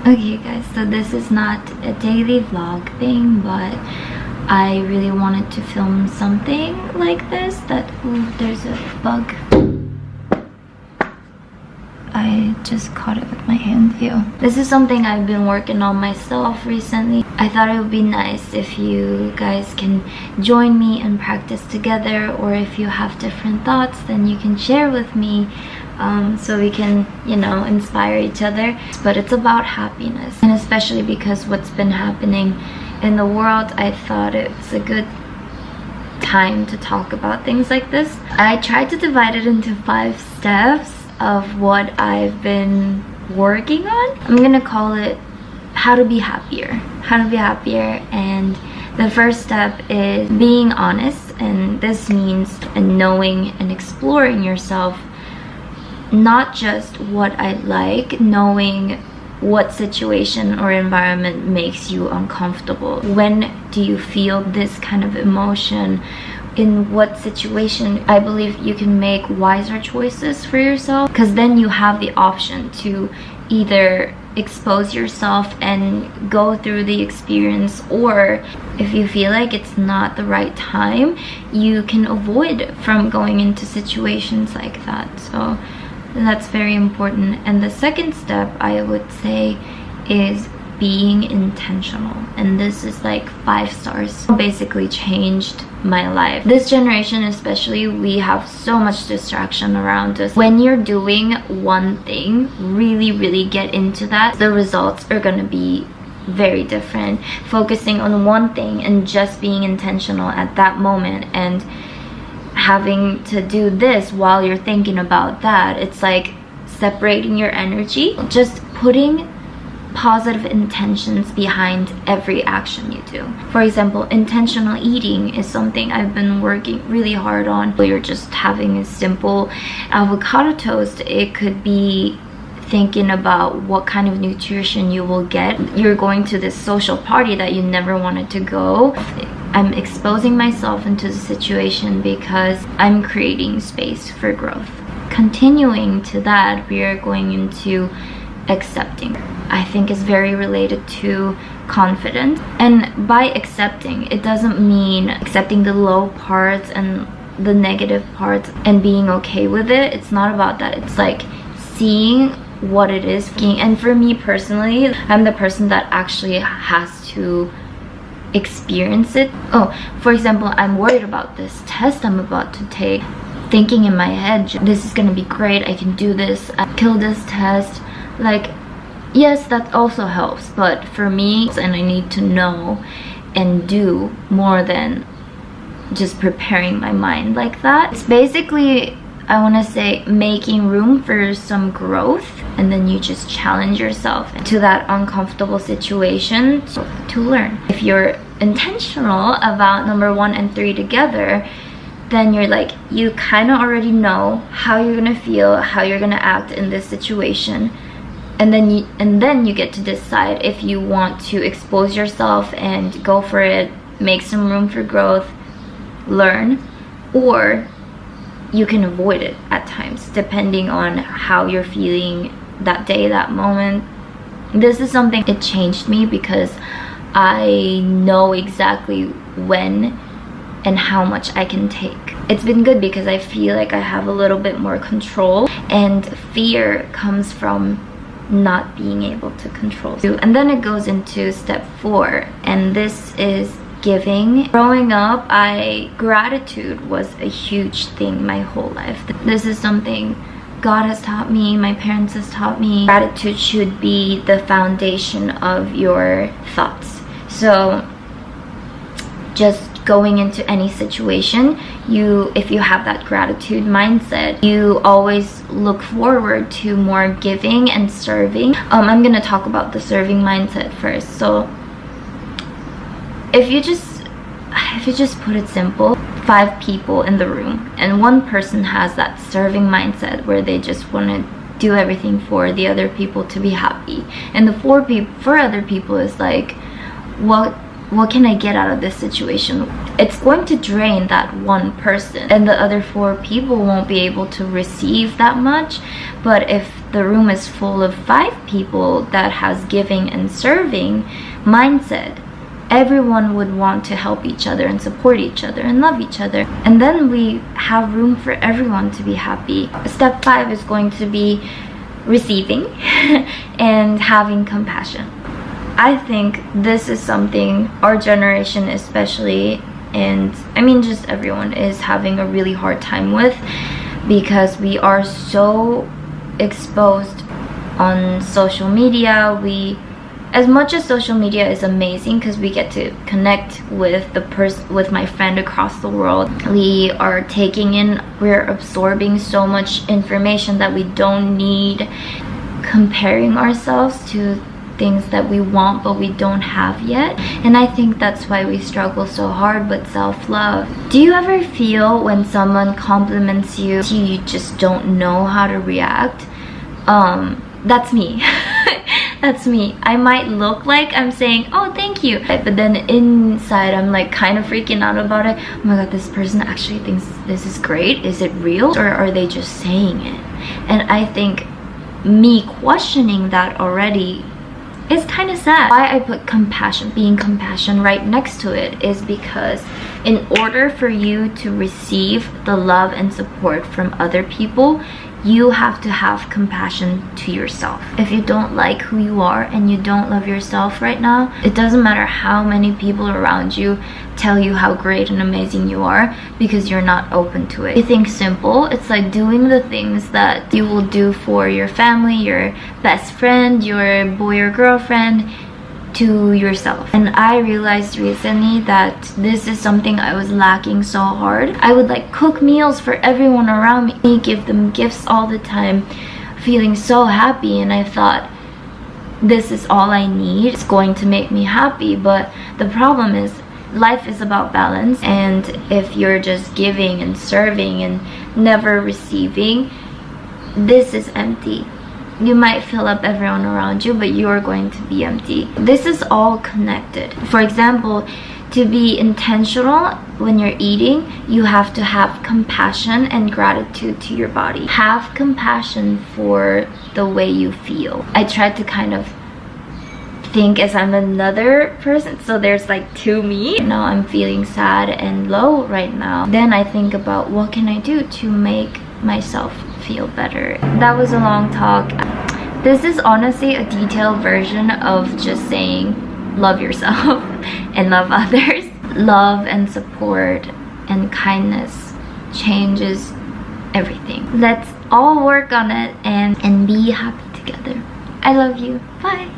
Okay guys, so this is not a daily vlog thing, but I really wanted to film something like this. There's a bug. I just caught it with my hand. Ew. This is something I've been working on myself recently. I thought it would be nice if you guys can join me and practice together, or if you have different thoughts, then you can share with me. So we can, you know, inspire each other. But it's about happiness, and especially because what's been happening in the world, I thought it's a good time to talk about things like this. I tried to divide it into 5 steps of what I've been working on. I'm gonna call it how to be happier. And the first step is being honest, and this means knowing and exploring yourself. Not just what I like, knowing what situation or environment makes you uncomfortable. When do you feel this kind of emotion? In what situation? I believe you can make wiser choices for yourself, because then you have the option to either expose yourself and go through the experience, or if you feel like it's not the right time, you can avoid from going into situations like that. So that's very important. And the second step, I would say, is being intentional, and this is like 5 stars. Basically changed my life. This generation especially, we have so much distraction around us. When you're doing one thing, really get into that, the results are gonna be very different. Focusing on one thing and just being intentional at that moment, and having to do this while you're thinking about that, it's like separating your energy. Just putting positive intentions behind every action you do. For example, intentional eating is something I've been working really hard on. You're just having a simple avocado toast. It could be thinking about what kind of nutrition you will get. You're going to this social party that you never wanted to go. I'm exposing myself into the situation because I'm creating space for growth. Continuing to that, we are going into accepting. I think is very related to confidence. And by accepting, it doesn't mean accepting the low parts and the negative parts and being okay with it. It's not about that. It's like seeing what it is. And for me personally, I'm the person that actually has to experience it. Oh, for example, I'm worried about this test I'm about to take, thinking in my head, this is gonna be great, I can do this, I kill this test. Like, yes, that also helps, but for me, and I need to know and do more than just preparing my mind like that. It's basically, I want to say, making room for some growth, and then you just challenge yourself to that uncomfortable situation to learn. If you're intentional about number 1 and 3 together, then you're like, you kind of already know how you're gonna feel, how you're gonna act in this situation. And then you get to decide if you want to expose yourself and go for it, make some room for growth, learn, or you can avoid it at times depending on how you're feeling that day, that moment. This is something, it changed me because I know exactly when and how much I can take. It's been good because I feel like I have a little bit more control, and fear comes from not being able to control. And then it goes into step 4, and this is giving. Growing up, gratitude was a huge thing my whole life. This is something God has taught me, my parents has taught me. Gratitude should be the foundation of your thoughts. So just going into any situation, if you have that gratitude mindset, you always look forward to more giving and serving. I'm gonna talk about the serving mindset first. So if you just put it simple, 5 people in the room, and one person has that serving mindset where they just want to do everything for the other people to be happy, and the 4 other people is like, what what can I get out of this situation? It's going to drain that one person, and the other 4 people won't be able to receive that much. But if the room is full of 5 people that has giving and serving mindset, everyone would want to help each other and support each other and love each other, and then we have room for everyone to be happy. Step 5 is going to be receiving and having compassion. I think this is something our generation especially, and I mean just everyone, is having a really hard time with, because we are so exposed on social media. As much as social media is amazing because we get to connect with with my friend across the world, we're absorbing so much information that we don't need, comparing ourselves to things that we want but we don't have yet. And I think that's why we struggle so hard with self-love. Do you ever feel when someone compliments you, you just don't know how to react? That's me. That's me. I might look like I'm saying, oh, thank you, but then inside I'm like kind of freaking out about it. Oh my god, this person actually thinks this is great. Is it real, or are they just saying it? And I think me questioning that already is kind of sad. Why I put being compassion right next to it is because in order for you to receive the love and support from other people, you have to have compassion to yourself. If you don't like who you are and you don't love yourself right now, it doesn't matter how many people around you tell you how great and amazing you are, because you're not open to it. You think simple, it's like doing the things that you will do for your family, your best friend, your boy or girlfriend, to yourself. And I realized recently that this is something I was lacking so hard. I would like cook meals for everyone around me, give them gifts all the time, feeling so happy, and I thought this is all I need. It's going to make me happy. But the problem is life is about balance, and if you're just giving and serving and never receiving, this is empty. You might fill up everyone around you, but you're going to be empty. This is all connected. For example, to be intentional when you're eating, you have to have compassion and gratitude to your body. Have compassion for the way you feel. I tried to kind of think as I'm another person, so there's like 2 me. Now I'm feeling sad and low right now. Then I think about what can I do to make myself feel better. That was a long talk. This is honestly a detailed version of just saying love yourself and love others. Love and support and kindness changes everything. Let's all work on it and be happy together. I love you. Bye.